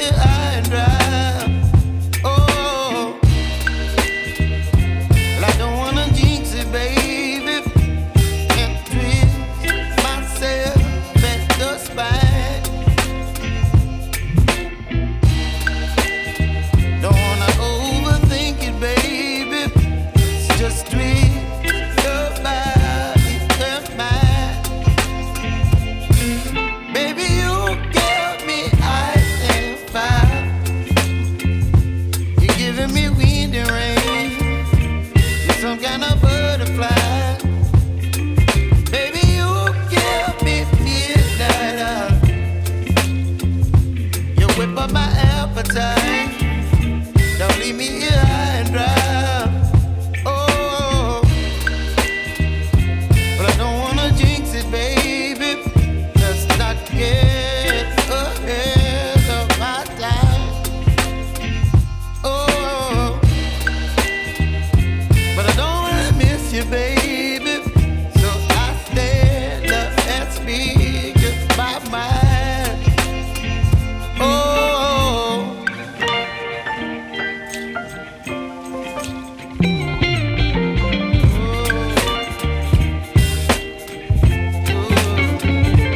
high and dry. Oh, well, I don't wanna jinx it, baby, and twist myself at the spine. Don't wanna overthink it, baby. It's just twist your body and mine. Baby, you give me ice and fire. You're giving me wind and rain. You're some kind of butterfly. Baby, you give me midnight. You whip up my appetite.